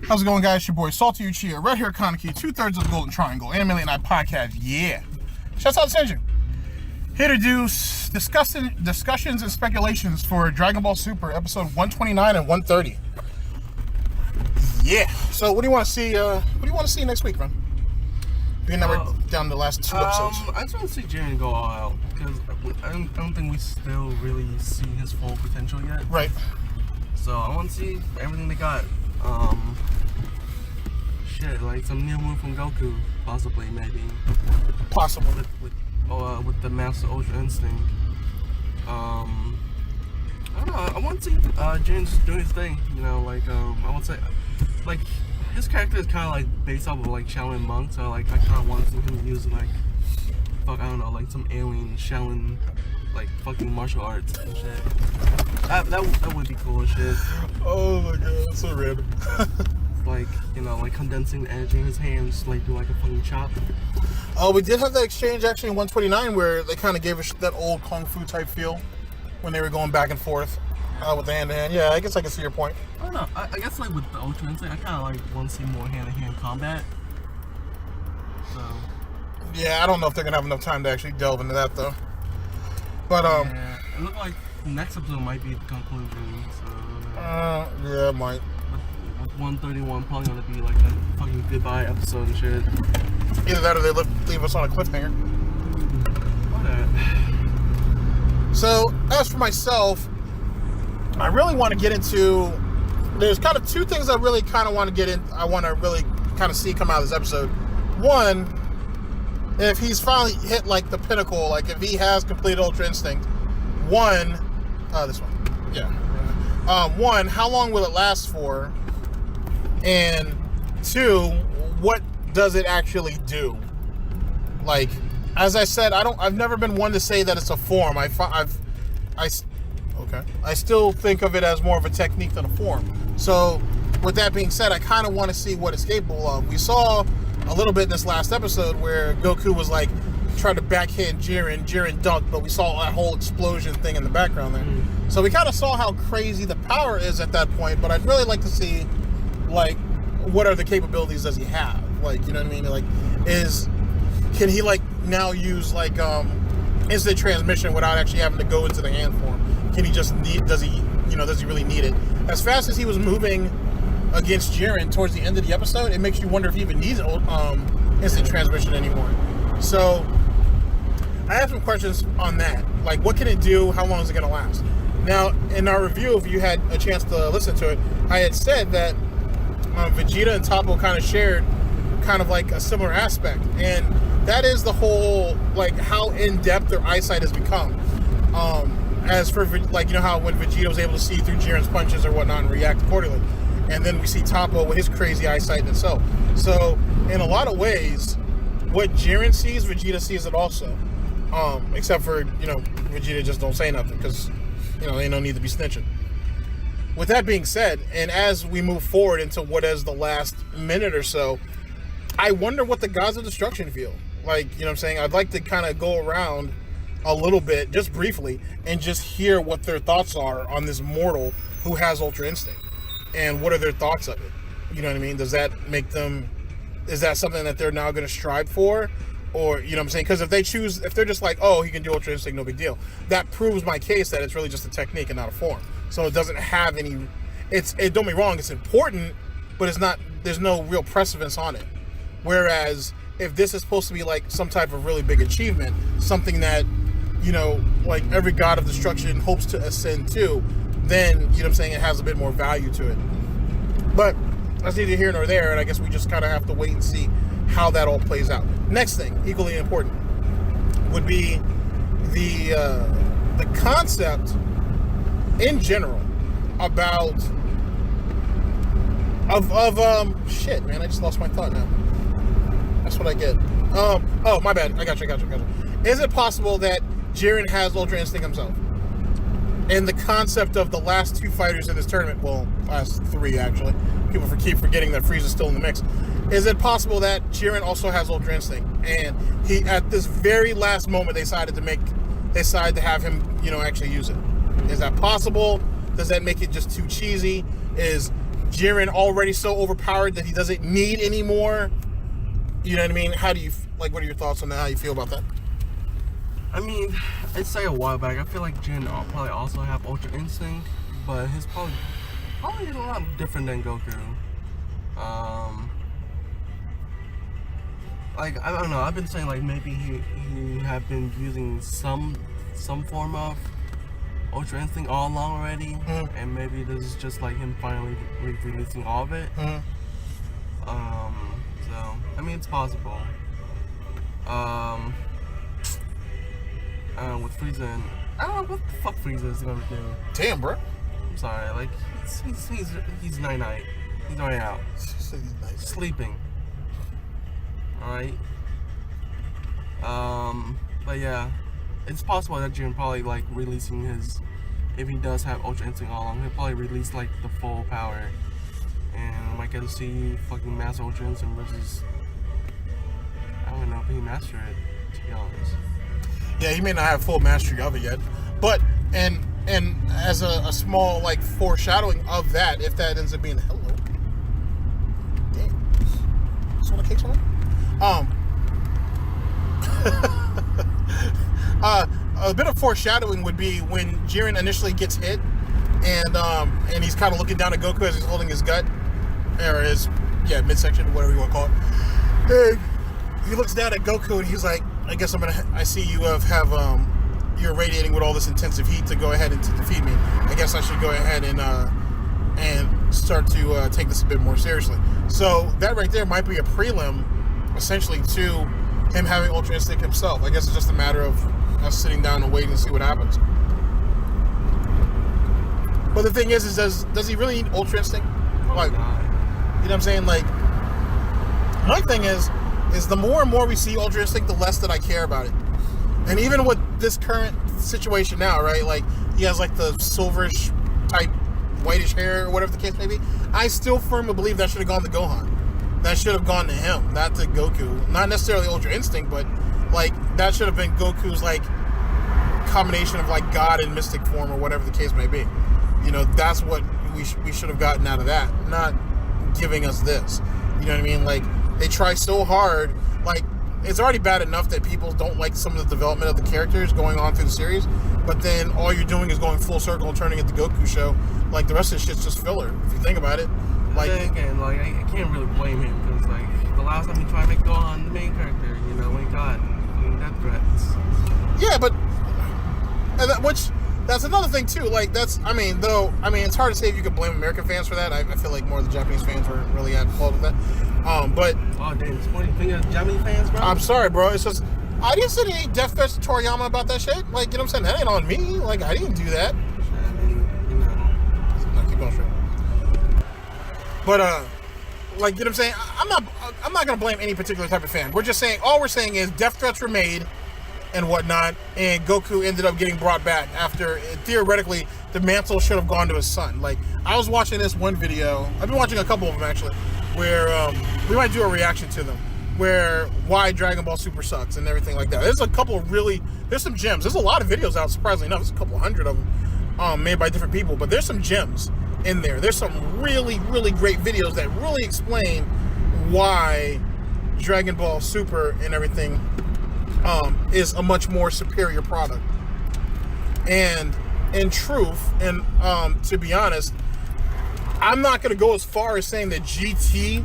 How's it going, guys? It's your boy Salty Uchiha, Red Hair Kaneki, 2/3 of the Golden Triangle, Anime Late Night Podcast. Yeah. Shouts out to Senju. Here to do discussions and speculations for Dragon Ball Super episode 129 and 130. Yeah. So what do you want to see? What do you want to see next week, man? Being that we're down the last two episodes. I just want to see Jiren go all out because I don't think we still really see his full potential yet. Right. So I want to see everything they got. Like some new move from Goku, possibly, maybe. Possible. With the Master Ultra Instinct. I don't know. I want to see Jiren just doing his thing. You know, like I want to say, like his character is kind of like based off of like Shaolin monk, so like I kind of want to see him use like, I don't know, like some alien Shaolin, like fucking martial arts and shit. That would be cool as shit. Oh my god, that's so random. Like, you know, like condensing the energy in his hands, like do like a fucking chop. Oh, we did have that exchange actually in 129 where they kind of gave us that old kung fu type feel when they were going back and forth with the hand to hand. Yeah, I guess I can see your point. I don't know. I guess like with the Ultra Instinct, I kind of like want to see more hand to hand combat. So. Yeah, I don't know if they're gonna have enough time to actually delve into that though. But yeah, it looked like the next episode might be the conclusion. So. Yeah, it might. 131 probably gonna be like a fucking goodbye episode and shit. Either that or they leave us on a cliffhanger. Or that. So, as for myself, I really want to get into... There's kind of two things I really kind of want to get in. I want to really kind of see come out of this episode. One, if he's finally hit like the pinnacle, like if he has completed Ultra Instinct. This one. Yeah. One, how long will it last for? And two, what does it actually do? Like, as I said, I've never been one to say that it's a form. I still think of it as more of a technique than a form. So, with that being said, I kind of want to see what it's capable of. We saw a little bit in this last episode where Goku was like trying to backhand Jiren dunked, but we saw that whole explosion thing in the background there. So we kind of saw how crazy the power is at that point, but I'd really like to see, like, what are the capabilities does he have? Like, you know what I mean? Like, can he like now use like instant transmission without actually having to go into the hand form? Can he just does he really need it? As fast as he was moving against Jiren towards the end of the episode, it makes you wonder if he even needs instant transmission anymore. So I have some questions on that. Like, what can it do? How long is it going to last? Now, in our review, if you had a chance to listen to it, I had said that Vegeta and Toppo kind of shared kind of like a similar aspect, and that is the whole like how in-depth their eyesight has become. As for like, you know how when Vegeta was able to see through Jiren's punches or whatnot and react accordingly, and then we see Toppo with his crazy eyesight in itself. So in a lot of ways, what Jiren sees, Vegeta sees it also. Except for, you know, Vegeta just don't say nothing because, you know, ain't no need to be snitching. With that being said, and as we move forward into what is the last minute or so, I wonder what the Gods of Destruction feel. Like, you know what I'm saying? I'd like to kind of go around a little bit, just briefly, and just hear what their thoughts are on this mortal who has Ultra Instinct. And what are their thoughts of it? You know what I mean? Does that make them... Is that something that they're now going to strive for? Or, you know what I'm saying? Because if they're just like, oh, he can do Ultra Instinct, no big deal. That proves my case that it's really just a technique and not a form. So it doesn't have any... Don't get me wrong, it's important, but it's not... There's no real precedence on it. Whereas, if this is supposed to be like some type of really big achievement, something that, you know, like every God of Destruction hopes to ascend to, then, you know what I'm saying, it has a bit more value to it. But that's neither here nor there, and I guess we just kind of have to wait and see how that all plays out. Next thing, equally important, would be the concept in general about shit, man, I just lost my thought now. That's what I get. Oh, my bad. I got you. Is it possible that Jiren has Ultra Instinct himself? And the concept of the last two fighters in this tournament, well, last three actually, people keep forgetting that Frieza's still in the mix. Is it possible that Jiren also has Ultra Instinct, and he, at this very last moment, decided to have him, you know, actually use it? Is that possible? Does that make it just too cheesy? Is Jiren already so overpowered that he doesn't need any more? You know what I mean? How do you, like, what are your thoughts on that? How you feel about that? I mean, it's like a while back. I feel like Jiren probably also have Ultra Instinct, but his probably a lot different than Goku. Like, I don't know. I've been saying like maybe he have been using some form of Ultra Instinct all along already, and maybe this is just like him finally releasing all of it. So I mean, it's possible. With Frieza, I don't know what the fuck Frieza is gonna do. Damn, bro. I'm sorry, like he's night. He's already out. Sleeping. Alright. But yeah, it's possible that Jiren probably like releasing his, if he does have Ultra Instinct all along, he'll probably release like the full power, and I might get to see fucking Master Ultra Instinct versus, I don't know if he mastered it, to be honest. Yeah, he may not have full mastery of it yet, but and as a small like foreshadowing of that, if that ends up being hello, damn, soda cakes on. A bit of foreshadowing would be when Jiren initially gets hit, and he's kind of looking down at Goku as he's holding his gut, or his midsection, whatever you want to call it. And he looks down at Goku and he's like, I guess I see you you're radiating with all this intensive heat to go ahead and to defeat me. I guess I should go ahead and start to take this a bit more seriously. So that right there might be a prelim, essentially, to him having Ultra Instinct himself. I guess it's just a matter of us sitting down and waiting to see what happens. But the thing is does he really need Ultra Instinct? Like, you know what I'm saying? Like, my thing is the more and more we see Ultra Instinct, the less that I care about it. And even with this current situation now, right? Like, he has like the silverish type whitish hair or whatever the case may be. I still firmly believe that should have gone to Gohan. That should have gone to him, not to Goku. Not necessarily Ultra Instinct, but like that should have been Goku's like combination of like God and mystic form or whatever the case may be. You know, that's what we should have gotten out of that, not giving us this. You know what I mean? Like, they try so hard. Like, it's already bad enough that people don't like some of the development of the characters going on through the series, but then all you're doing is going full circle and turning it the Goku show. Like, the rest of the shit's just filler, if you think about it. Like, then again, like, I can't really blame him, because, like, the last time he tried to make Gohan the main character, you know, when he got death threats. Yeah, but, that's another thing, too. Like, it's hard to say if you could blame American fans for that. I feel like more of the Japanese fans were really at fault with that. But... Oh, damn, it's pointing finger at Japanese fans, bro? I'm sorry, bro. It's just... I didn't send any death threats to Toriyama about that shit. Like, you know what I'm saying? That ain't on me. Like, I didn't do that. I mean, you know. No, keep going straight. But, like, you know what I'm saying? I'm not going to blame any particular type of fan. We're just saying... All we're saying is death threats were made and whatnot, and Goku ended up getting brought back after, theoretically, the mantle should have gone to his son. Like, I was watching this one video, I've been watching a couple of them actually, where we might do a reaction to them, where why Dragon Ball Super sucks and everything like that. There's a couple of there's some gems. There's a lot of videos out, surprisingly enough. There's a couple hundred of them made by different people, but there's some gems in there. There's some really, really great videos that really explain why Dragon Ball Super and everything is a much more superior product. And in truth, and to be honest, I'm not going to go as far as saying that GT,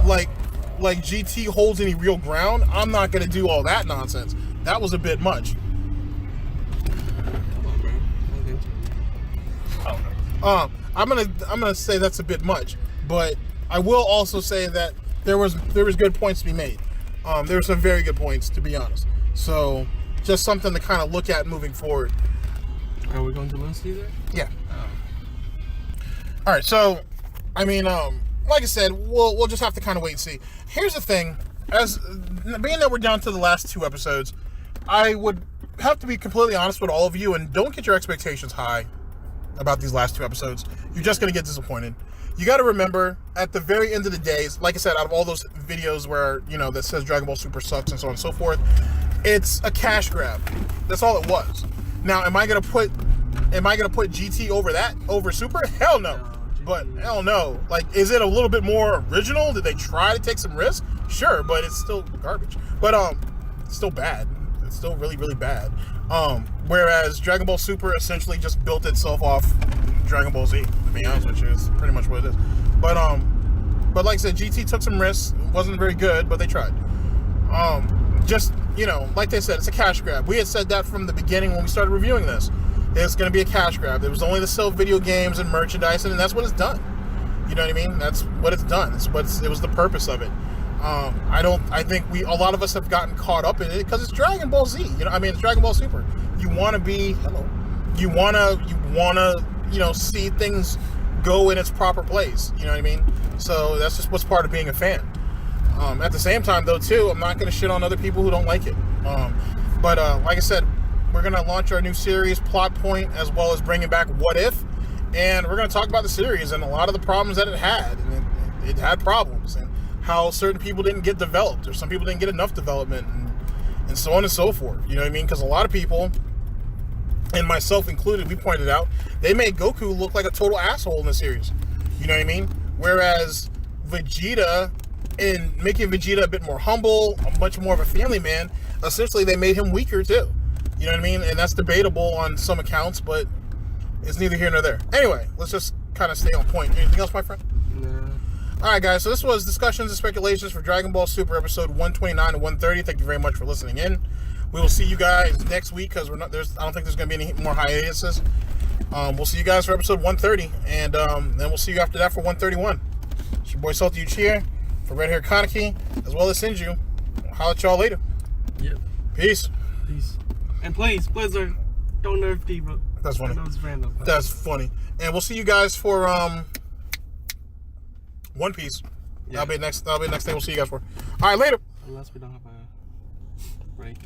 like GT holds any real ground. I'm not going to do all that nonsense. That was a bit much. I'm gonna say that's a bit much, but I will also say that there was good points to be made. There were some very good points, to be honest. So just something to kind of look at moving forward. Are we going to list either? Yeah. All right. So, I mean, like I said, we'll just have to kind of wait and see. Here's the thing: as being that we're down to the last 2 episodes, I would have to be completely honest with all of you, and don't get your expectations high about these last 2 episodes. You're just going to get disappointed. You got to remember, at the very end of the day, like I said, out of all those videos where, you know, that says Dragon Ball Super sucks and so on and so forth, it's a cash grab. That's all it was. Now, am I gonna put GT over Super? Hell no. But I don't know. Like, is it a little bit more original? Did they try to take some risks? Sure, but it's still garbage. But it's still bad. It's still really, really bad. Whereas Dragon Ball Super essentially just built itself off Dragon Ball Z. To be honest with you, it's pretty much what it is. But like I said, GT took some risks. It wasn't very good, but they tried. Just, you know, like they said, it's a cash grab. We had said that from the beginning when we started reviewing this. It's going to be a cash grab. It was only to sell video games and merchandise, and that's what it's done. You know what I mean? That's what it's done. It was the purpose of it. I think a lot of us have gotten caught up in it because it's Dragon Ball Z. You know, I mean, it's Dragon Ball Super. You want to you want to, you know, see things go in its proper place. You know what I mean? So that's just what's part of being a fan. At the same time, though, too, I'm not going to shit on other people who don't like it. But like I said, we're going to launch our new series, Plot Point, as well as bringing back What If. And we're going to talk about the series and a lot of the problems that it had. And it had problems. And how certain people didn't get developed, or some people didn't get enough development, and so on and so forth. You know what I mean? Because a lot of people, and myself included, we pointed out, they made Goku look like a total asshole in the series. You know what I mean? Whereas Vegeta, in making Vegeta a bit more humble, much more of a family man, essentially they made him weaker too. You know what I mean? And that's debatable on some accounts, but it's neither here nor there. Anyway, let's just kind of stay on point. Anything else, my friend? No. Alright guys, so this was discussions and speculations for Dragon Ball Super episode 129 and 130. Thank you very much for listening in. We will see you guys next week because I don't think there's going to be any more hiatuses. We'll see you guys for episode 130, and then we'll see you after that for 131. It's your boy Salty Uchiha for Red Hair Kaneki, as well as Sinju. I'll holler at y'all later. Yep. Peace. Peace. And please, Blizzard, don't nerf Diva. That's funny. I know it's random. That's funny. And we'll see you guys for One Piece. Yeah. That'll be next day we'll see you guys for. Alright, later. Unless we don't have a break.